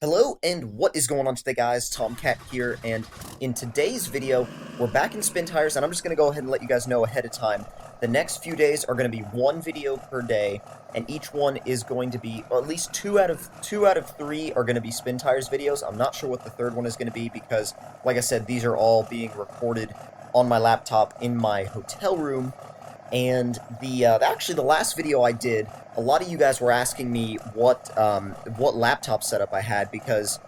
Hello, and what is going on today, guys? Tomcat here, and in today's video, we're back in Spin Tires, and I'm just going to go ahead and let you guys know ahead of time. The next few days are going to be one video per day, and each one is going to be, or at least two out of three are going to be Spin Tires videos. I'm not sure what the third one is going to be because, like I said, these are all being recorded on my laptop in my hotel room. And actually the last video I did, a lot of you guys were asking me what laptop setup I had because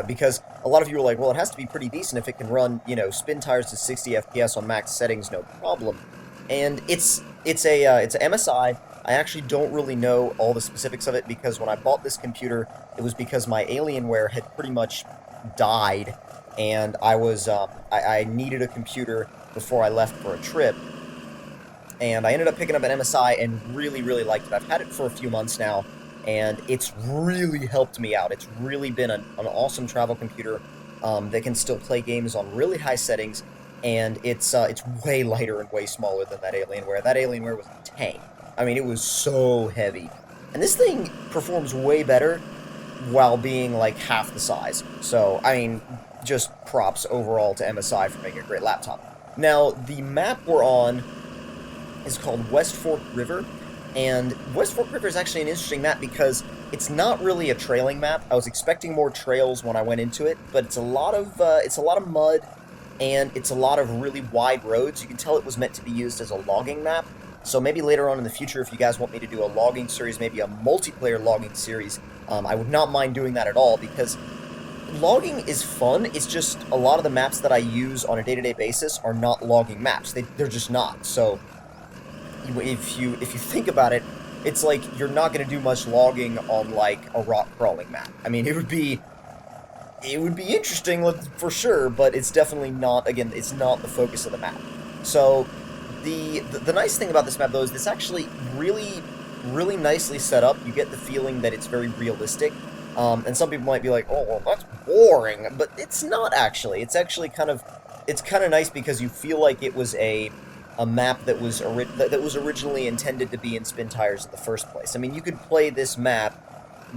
because a lot of you were like, well, it has to be pretty decent if it can run, Spin Tires to 60 FPS on max settings, no problem. And it's a MSI. I actually don't really know all the specifics of it because when I bought this computer, it was because my Alienware had pretty much died, and I needed a computer before I left for a trip. And I ended up picking up an MSI and really, really liked it. I've had it for a few months now, and it's really helped me out. It's really been an awesome travel computer that can still play games on really high settings, and it's way lighter and way smaller than that Alienware. That Alienware was a tank. I mean, it was so heavy. And this thing performs way better while being like half the size. So, I mean, just props overall to MSI for making a great laptop. Now, the map we're on is called West Fork River, and West Fork River is actually an interesting map because it's not really a trailing map. I was expecting more trails when I went into it, but it's a lot of mud, and it's a lot of really wide roads. You can tell it was meant to be used as a logging map. So maybe later on in the future, if you guys want me to do a logging series, maybe a multiplayer logging series, I would not mind doing that at all because logging is fun. It's just a lot of the maps that I use on a day-to-day basis are not logging maps. They're just not. So if you think about it, it's like you're not going to do much logging on like a rock crawling map. I mean, it would be interesting for sure, but it's definitely not. Again, it's not the focus of the map. So the nice thing about this map though is it's actually really nicely set up. You get the feeling that it's very realistic. And some people might be like, oh, well, that's boring, but it's not actually. It's actually kind of nice because you feel like it was a map that was originally intended to be in Spin Tires in the first place. I mean, you could play this map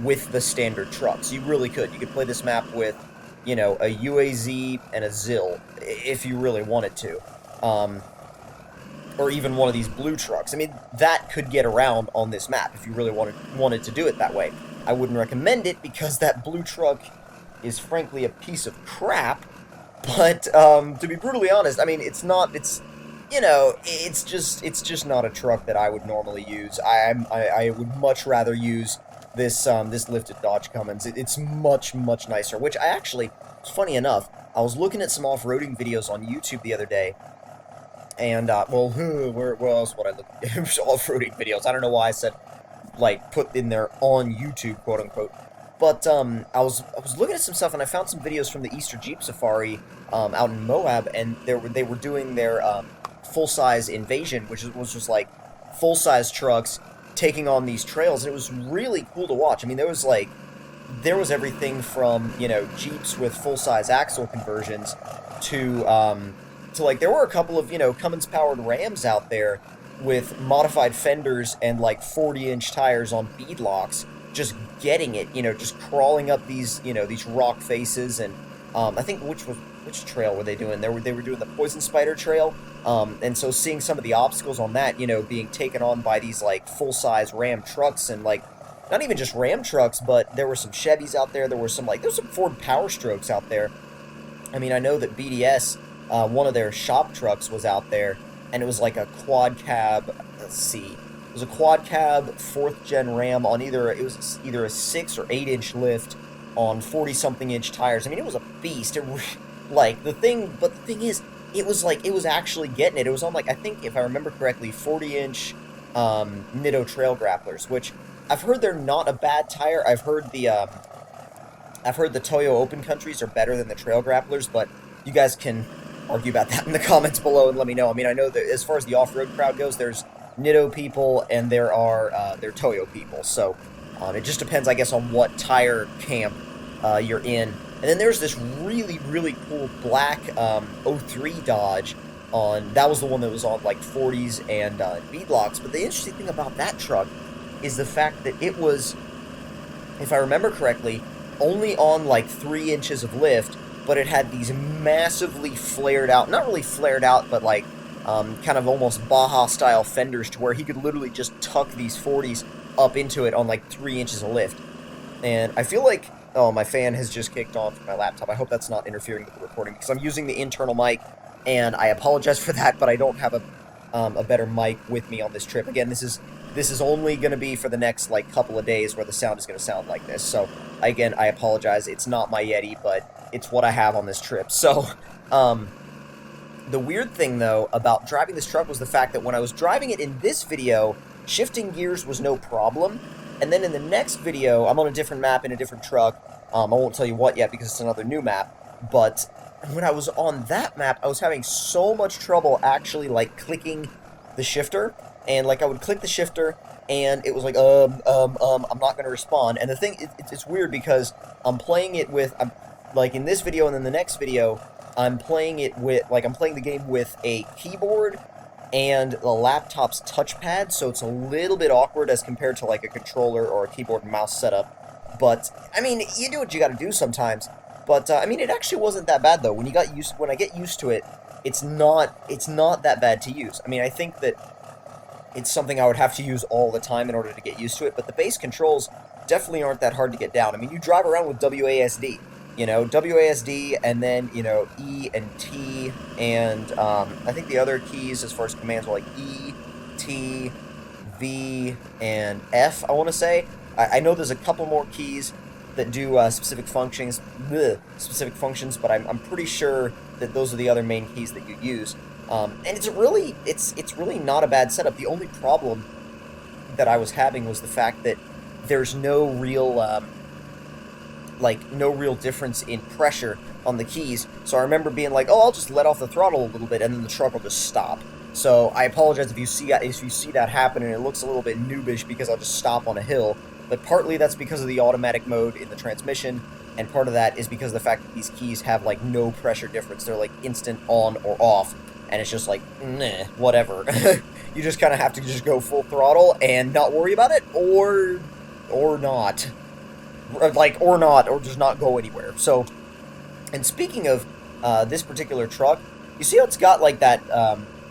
with the standard trucks. You really could. You could play this map with, a UAZ and a ZIL if you really wanted to. Or even one of these blue trucks. I mean, that could get around on this map if you really wanted to do it that way. I wouldn't recommend it because that blue truck is frankly a piece of crap. But to be brutally honest, I mean, it's just not a truck that I would normally use. I would much rather use this lifted Dodge Cummins. It's much nicer. Which it's funny enough, I was looking at some off-roading videos on YouTube the other day, and where else would I look? Off-roading videos. I don't know why I said like put in there on YouTube, quote unquote. But I was looking at some stuff, and I found some videos from the Easter Jeep Safari out in Moab, and they were doing their full-size invasion, which was just like full-size trucks taking on these trails, and it was really cool to watch. I mean, there was everything from Jeeps with full-size axle conversions to like there were a couple of Cummins-powered Rams out there with modified fenders and like 40-inch tires on beadlocks, just getting it, just crawling up these these rock faces. And I think which trail were they doing? They were doing the Poison Spider Trail. And so seeing some of the obstacles on that, being taken on by these like full-size Ram trucks, and like not even just Ram trucks, but there were some Chevys out there. There was some Ford Power Strokes out there. I mean, I know that BDS, one of their shop trucks was out there, and it was like a quad cab. Let's see, it was a quad cab 4th gen Ram on either a 6 or 8-inch lift on 40-something inch tires. I mean, it was a beast. The thing is, it was actually getting it. It was on I think if I remember correctly, 40-inch Nitto Trail Grapplers, which I've heard they're not a bad tire. I've heard the Toyo Open Countries are better than the Trail Grapplers, but you guys can argue about that in the comments below and let me know. I mean, I know that as far as the off-road crowd goes, there's Nitto people and there are Toyo people. So it just depends, I guess, on what tire camp you're in. And then there's this really cool black 03 Dodge that was the one that was on like 40s and beadlocks. But the interesting thing about that truck is the fact that it was if I remember correctly, only on like 3 inches of lift, but it had these massively flared out, not really flared out, but like kind of almost Baja style fenders to where he could literally just tuck these 40s up into it on like 3 inches of lift. And I feel like, oh, my fan has just kicked on from my laptop. I hope that's not interfering with the recording because I'm using the internal mic, and I apologize for that, but I don't have a better mic with me on this trip. Again, this is only going to be for the next like couple of days where the sound is going to sound like this. So again, I apologize. It's not my Yeti, but it's what I have on this trip. So the weird thing though about driving this truck was the fact that when I was driving it in this video, shifting gears was no problem. And then in the next video, I'm on a different map in a different truck. I won't tell you what yet because it's another new map. But when I was on that map, I was having so much trouble actually like clicking the shifter. And like I would click the shifter and it was like, I'm not going to respond. And the thing, it's weird because I'm playing it with, like in this video and then the next video, I'm playing it with, like I'm playing the game with a keyboard and the laptop's touchpad, so it's a little bit awkward as compared to like a controller or a keyboard and mouse setup. But I mean, you do what you got to do sometimes. But I mean, it actually wasn't that bad though. When I get used to it, it's not that bad to use. I mean, I think that it's something I would have to use all the time in order to get used to it. But the base controls definitely aren't that hard to get down. I mean, you drive around with WASD. You know, WASD, and then, you know, E and T, and I think the other keys as far as commands are like E, T, V, and F, I want to say. I know there's a couple more keys that do specific functions, but I'm pretty sure that those are the other main keys that you use. And it's really not a bad setup. The only problem that I was having was the fact that there's no real difference in pressure on the keys. So I remember being like, oh, I'll just let off the throttle a little bit and then the truck will just stop. So I apologize if you see that happen and it looks a little bit noobish because I'll just stop on a hill. But partly that's because of the automatic mode in the transmission, and part of that is because of the fact that these keys have like no pressure difference. They're like instant on or off, and it's just like, nah, whatever. You just kind of have to just go full throttle and not worry about it, or not. Or just not go anywhere. So, and speaking of this particular truck, you see how it's got like that,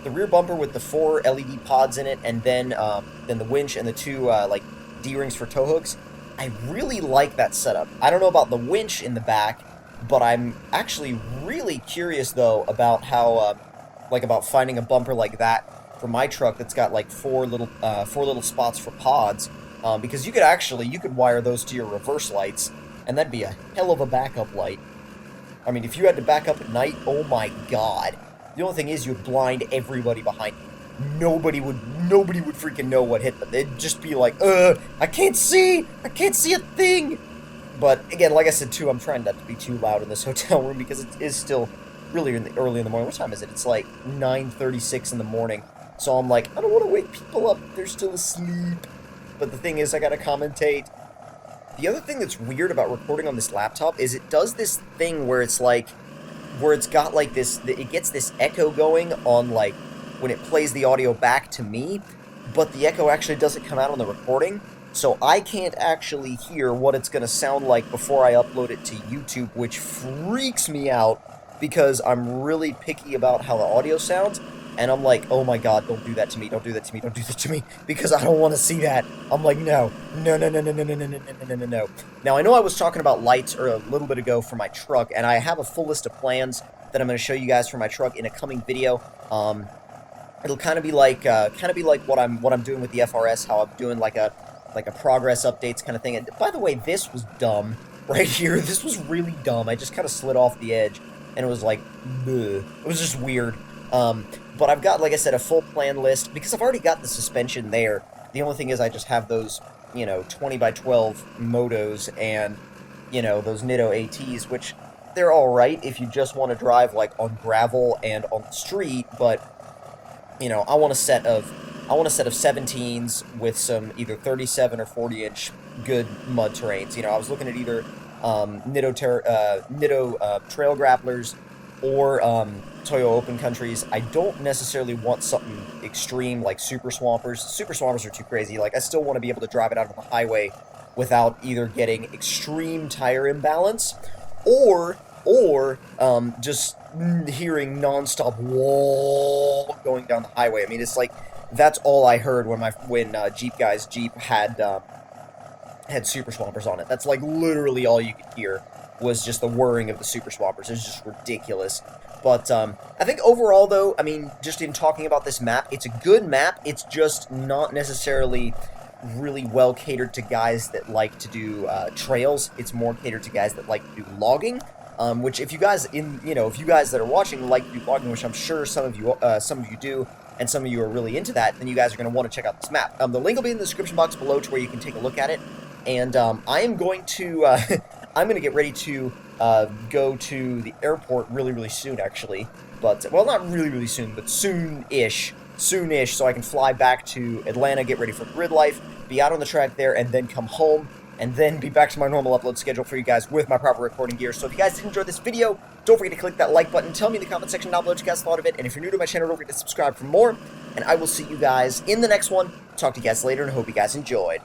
the rear bumper with the 4 LED pods in it, and then the winch and the 2 like D-rings for tow hooks. I really like that setup. I don't know about the winch in the back, but I'm actually really curious though about how, about finding a bumper like that for my truck that's got like 4 little spots for pods. Because you could wire those to your reverse lights, and that'd be a hell of a backup light. I mean, if you had to back up at night, oh my god. The only thing is you'd blind everybody behind you. Nobody would freaking know what hit them. They'd just be like, I can't see a thing. But again, like I said too, I'm trying not to be too loud in this hotel room because it is still really early in the morning. What time is it? It's like 9:36 in the morning. So I'm like, I don't want to wake people up. They're still asleep. But the thing is, I gotta commentate. The other thing that's weird about recording on this laptop is it does this thing where it's got like this, it gets this echo going on like when it plays the audio back to me, but the echo actually doesn't come out on the recording, so I can't actually hear what it's gonna sound like before I upload it to YouTube, which freaks me out because I'm really picky about how the audio sounds. And I'm like, oh my god, don't do that to me, don't do that to me, don't do that to me, because I don't want to see that. I'm like, no. Now, I know I was talking about lights a little bit ago for my truck, and I have a full list of plans that I'm going to show you guys for my truck in a coming video. It'll kind of be like what I'm doing with the FRS, how I'm doing like a progress updates kind of thing. And by the way, this was dumb right here. This was really dumb. I just kind of slid off the edge, and it was like, bleh. It was just weird. But I've got, like I said, a full plan list, because I've already got the suspension there. The only thing is I just have those, 20x12 motos and, those Nitto ATs, which they're alright if you just want to drive, like, on gravel and on the street, but, I want a set of 17s with some either 37 or 40-inch good mud terrains. I was looking at either Nitto Trail Grapplers or Toyo Open Countries. I don't necessarily want something extreme like Super Swampers. Super Swampers are too crazy. Like, I still want to be able to drive it out on the highway without either getting extreme tire imbalance or just hearing nonstop wall going down the highway. I mean, it's like that's all I heard when Jeep Guy's Jeep had Super Swampers on it. That's like literally all you could hear was just the whirring of the Super Swampers. It's just ridiculous. But I think overall, though, I mean, just in talking about this map, it's a good map. It's just not necessarily really well catered to guys that like to do trails. It's more catered to guys that like to do logging. Which, if you guys if you guys that are watching like to do logging, which I'm sure some of you do, and some of you are really into that, then you guys are going to want to check out this map. The link will be in the description box below to where you can take a look at it. And I am going to I'm going to get ready to go to the airport really soon, actually. But, well, not really soon, but soon-ish, so I can fly back to Atlanta, get ready for Grid Life, be out on the track there, and then come home, and then be back to my normal upload schedule for you guys with my proper recording gear. So if you guys did enjoy this video, don't forget to click that like button, tell me in the comment section down below what you guys thought of it, and if you're new to my channel, don't forget to subscribe for more, and I will see you guys in the next one. Talk to you guys later, and hope you guys enjoyed.